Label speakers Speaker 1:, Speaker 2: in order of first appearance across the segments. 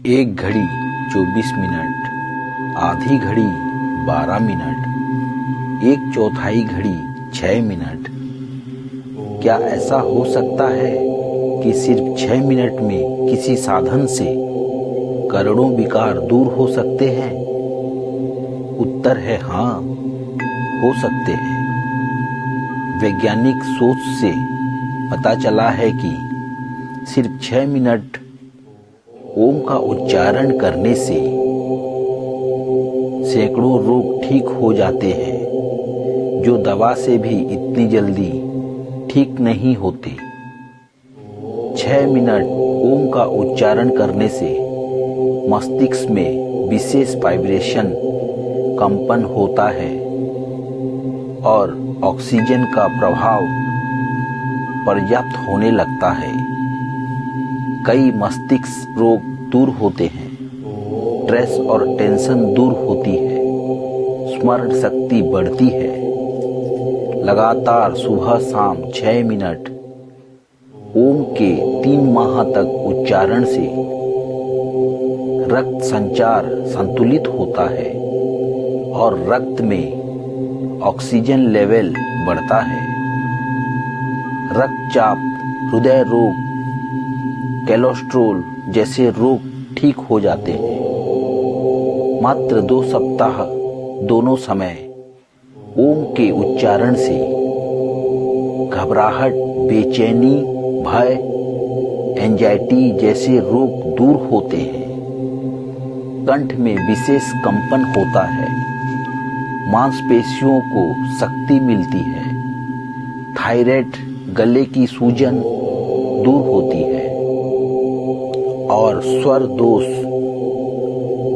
Speaker 1: एक घड़ी 24 मिनट, आधी घड़ी 12 मिनट, एक चौथाई घड़ी 6 मिनट। क्या ऐसा हो सकता है कि सिर्फ 6 मिनट में किसी साधन से करोड़ों विकार दूर हो सकते हैं? उत्तर है हाँ, हो सकते हैं। वैज्ञानिक सोच से पता चला है कि सिर्फ 6 मिनट ओम का उच्चारण करने से सैकड़ों रोग ठीक हो जाते हैं, जो दवा से भी इतनी जल्दी ठीक नहीं होते। 6 मिनट ओम का उच्चारण करने से मस्तिष्क में विशेष वाइब्रेशन कंपन होता है और ऑक्सीजन का प्रभाव पर्याप्त होने लगता है। कई मस्तिष्क रोग दूर होते हैं, स्ट्रेस और टेंशन दूर होती है, स्मरण शक्ति बढ़ती है। लगातार सुबह शाम 6 मिनट ओम के 3 माह तक उच्चारण से रक्त संचार संतुलित होता है और रक्त में ऑक्सीजन लेवल बढ़ता है। रक्तचाप, हृदय रोग, कोलेस्ट्रॉल जैसे रोग ठीक हो जाते हैं। मात्र 2 सप्ताह दोनों समय ओम के उच्चारण से घबराहट, बेचैनी, भय, एंजाइटी जैसे रोग दूर होते हैं। कंठ में विशेष कंपन होता है, मांसपेशियों को शक्ति मिलती है, थायराइड, गले की सूजन दूर होती है और स्वर दोष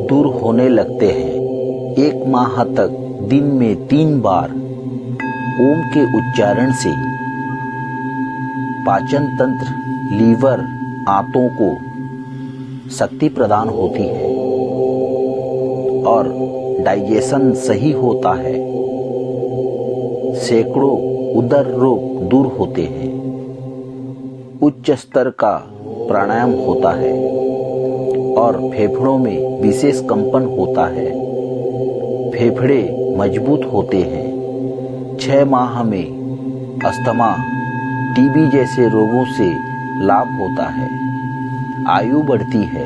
Speaker 1: दूर होने लगते हैं। 1 माह तक दिन में 3 बार ओम के उच्चारण से पाचन तंत्र, लीवर, आंतों को शक्ति प्रदान होती है और डाइजेशन सही होता है। सैकड़ों उदर रोग दूर होते हैं। उच्च स्तर का प्राणायाम होता है और फेफड़ों में विशेष कंपन होता है। फेफड़े मजबूत होते हैं। 6 माह में अस्थमा, टीबी जैसे रोगों से लाभ होता है। आयु बढ़ती है।